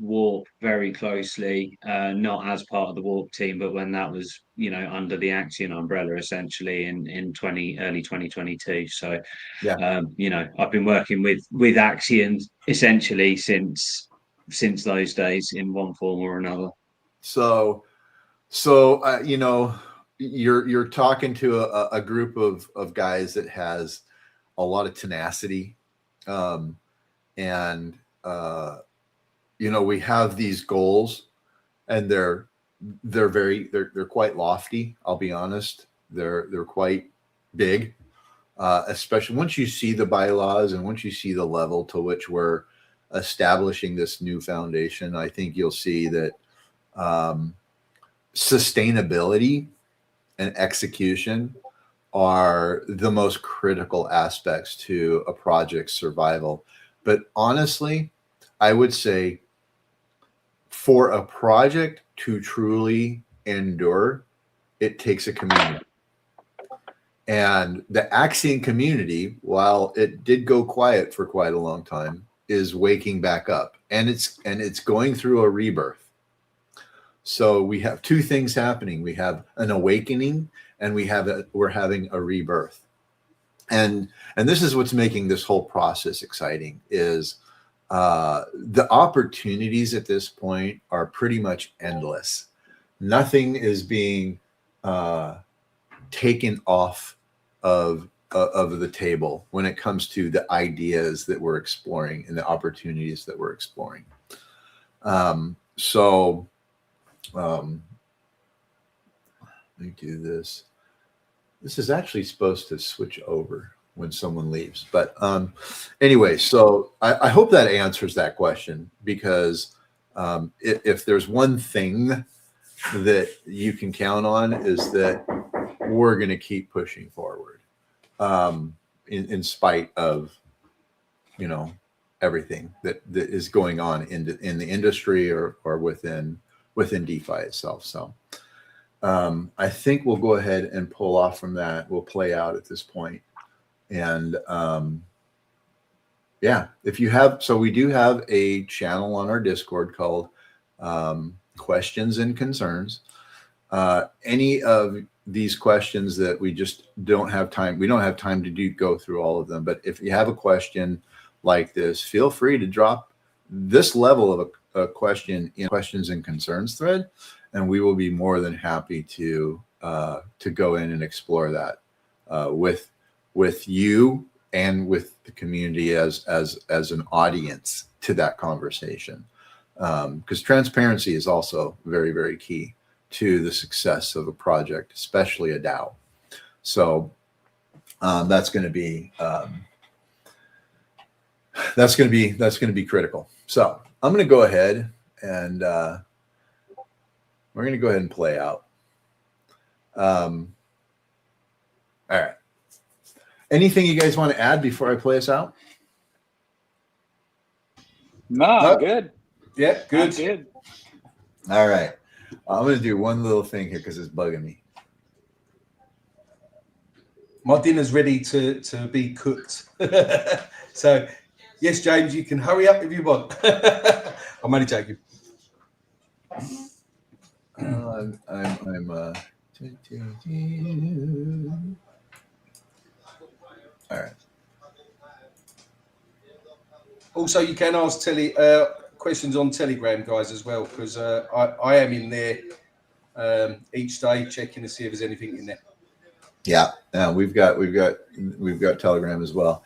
Warp very closely, not as part of the Warp team, but when that was under the Axion umbrella essentially in early 2022. So yeah, I've been working with Axion essentially since those days in one form or another. So you're talking to a group of guys that has a lot of tenacity. And we have these goals, and they're quite lofty. I'll be honest. They're quite big, especially once you see the bylaws and once you see the level to which we're establishing this new foundation. I think you'll see that sustainability and execution are the most critical aspects to a project's survival. But honestly, I would say for a project to truly endure, it takes a community. And the Axion community, while it did go quiet for quite a long time, is waking back up, and it's going through a rebirth. So we have two things happening. We have an awakening, and we're having a rebirth. And this is what's making this whole process exciting is the opportunities at this point are pretty much endless. Nothing is being taken off of the table when it comes to the ideas that we're exploring and the opportunities that we're exploring. Let me do this. This is actually supposed to switch over when someone leaves. But anyway, so I hope that answers that question, because if there's one thing that you can count on is that we're going to keep pushing forward in spite of, everything that is going on in the industry or within DeFi itself. So I think we'll go ahead and pull off from that. We'll play out at this point. And if you have, so we do have a channel on our Discord called Questions and Concerns. Any of these questions that we just don't have time, we don't have time to go through all of them. But if you have a question like this, feel free to drop this level of a question in Questions and Concerns thread, and we will be more than happy to go in and explore that with you and with the community as an audience to that conversation, because transparency is also very, very key to the success of a project, especially a DAO. So that's going to be critical. So I'm going to go ahead and we're going to go ahead and play out. All right. Anything you guys want to add before I play us out? No, good. Yeah, good. Good. All right. I'm going to do one little thing here because it's bugging me. My dinner's ready to be cooked. So, yes, James, you can hurry up if you want. I'm only joking. I'm all right. Also, you can ask questions on Telegram, guys, as well, because I am in there each day checking to see if there's anything in there. Yeah, we've got Telegram as well.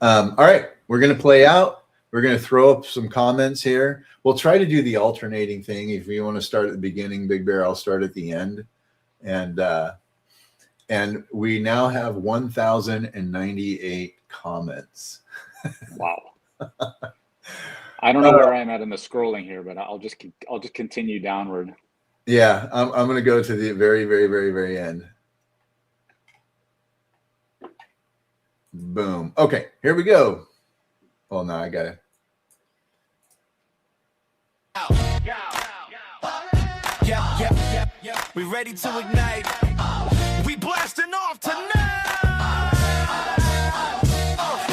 All right, we're gonna play out. We're gonna throw up some comments here. We'll try to do the alternating thing. If you want to start at the beginning, Big Bear, I'll start at the end. And we now have 1,098 comments. Wow. I don't know where I'm at in the scrolling here, but I'll just continue downward. Yeah, I'm going to go to the very, very, very, very end. Boom. Okay, here we go. Oh no, I got it. Yeah. We ready to ignite. We blasting off tonight.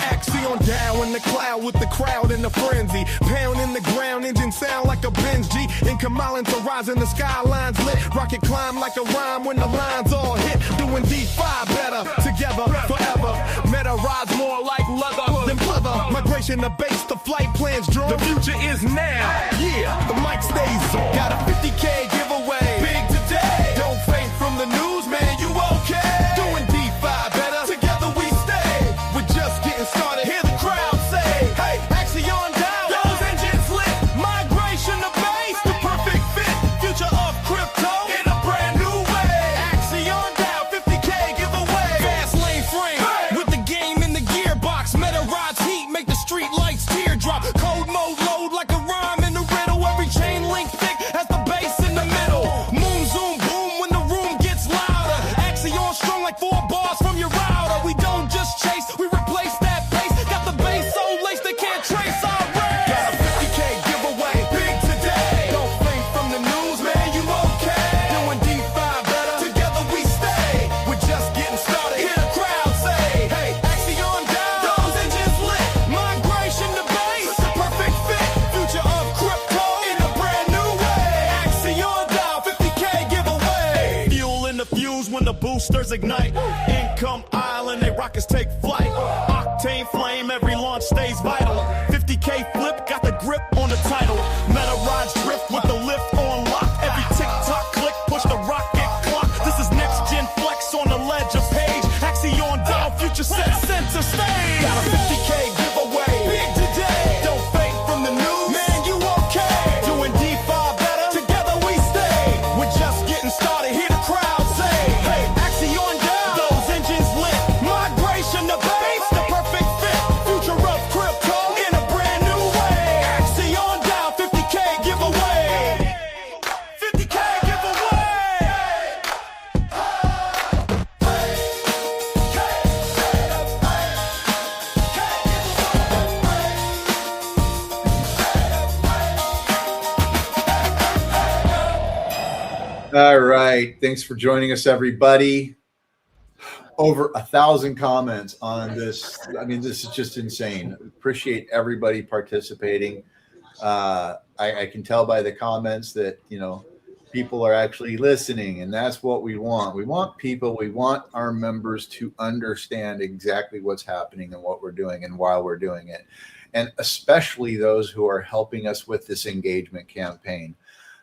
Axion DAO in the cloud with the crowd in the frenzy. Pound in the ground, engine sound like a Benz G. Incomalant to rise in the skylines lit. Rocket climb like a rhyme when the lines all hit. Doing D5 better, together forever. Meta rides more like leather than pleather. Migration to base, the flight plans drawn. The future is now. Yeah, the mic stays on. Got a 50K giveaway. Big today. Don't faint from the news, man. You okay? Doing D5 better. Together we stay. We're just getting started. Hear the crowd say, hey, Axion DAO. Those engines lit. Migration to base. The perfect fit. Future of crypto in a brand new way. Axion DAO 50K giveaway. Fast lane frame. Hey. With the game in the gearbox. Meta rides heat. Make the street lights teardrop. Code mode load like a rhyme in the riddle. Every chain link thick has the bass in the middle. Moon zoom boom when the room gets louder. Axion strong like 4 bars from your router. We don't just chase, we replace that pace. Got the bass so laced they can't trace our race. Got a 50K giveaway, big today. Don't faint from the news, man, you okay? Doing D5 better, together we stay. We're just getting started, hear the crowd say, hey, Axion DAO, those engines lit. Migration to base, the perfect fit. Future of crypto in a brand new way. Axion DAO 50K giveaway. Fuel in the fuse when the boosters ignite. Income island, they rockets take flight. Octane flame, every launch stays vital. 50K flip, got the grip on the title. Meta rides drift with the lift on lock. Every tick-tock click, push the rocket clock. This is next gen flex on the ledger page. Axion DAO, future set center stage. Got a 50K giveaway, big today. Don't faint from the news, man, you okay? Doing D5 better, together we stay. We're just getting started, hear the crowd say, hey, Axion DAO, those engines lit. Migration to base, the perfect fit. Future of crypto in a brand new way. Axion DAO 50K giveaway. 50K giveaway. All right. Thanks for joining us, everybody. Over 1,000 comments on this. I mean, this is just insane. Appreciate everybody participating. I can tell by the comments that, people are actually listening, and that's what we want. We want our members to understand exactly what's happening and what we're doing and why we're doing it. And especially those who are helping us with this engagement campaign.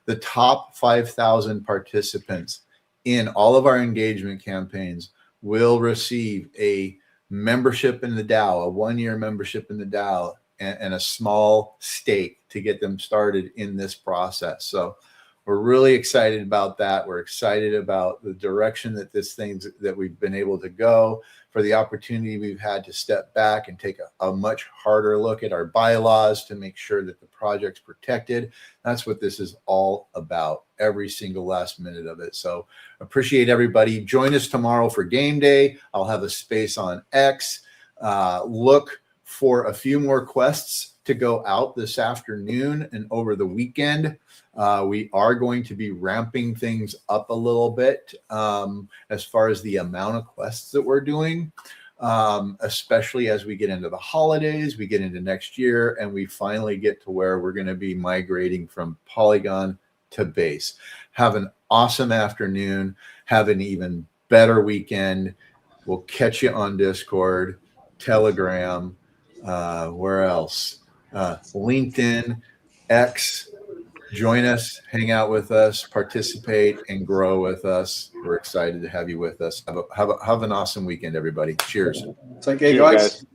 The top 5,000 participants in all of our engagement campaigns will receive a membership in the DAO, a 1-year membership in the DAO, and a small stake to get them started in this process. So we're really excited about that. We're excited about the direction that we've been able to go, for the opportunity we've had to step back and take a much harder look at our bylaws to make sure that the project's protected. That's what this is all about, every single last minute of it. So appreciate everybody. Join us tomorrow for game day. I'll have a space on X. Look for a few more quests to go out this afternoon and over the weekend. We are going to be ramping things up a little bit as far as the amount of quests that we're doing, especially as we get into the holidays, we get into next year, and we finally get to where we're going to be migrating from Polygon to base. Have an awesome afternoon. Have an even better weekend. We'll catch you on Discord, Telegram, where else? LinkedIn, X. Join us, hang out with us, participate, and grow with us. We're excited to have you with us. Have an awesome weekend, everybody. Cheers. Take care, Cheers, guys.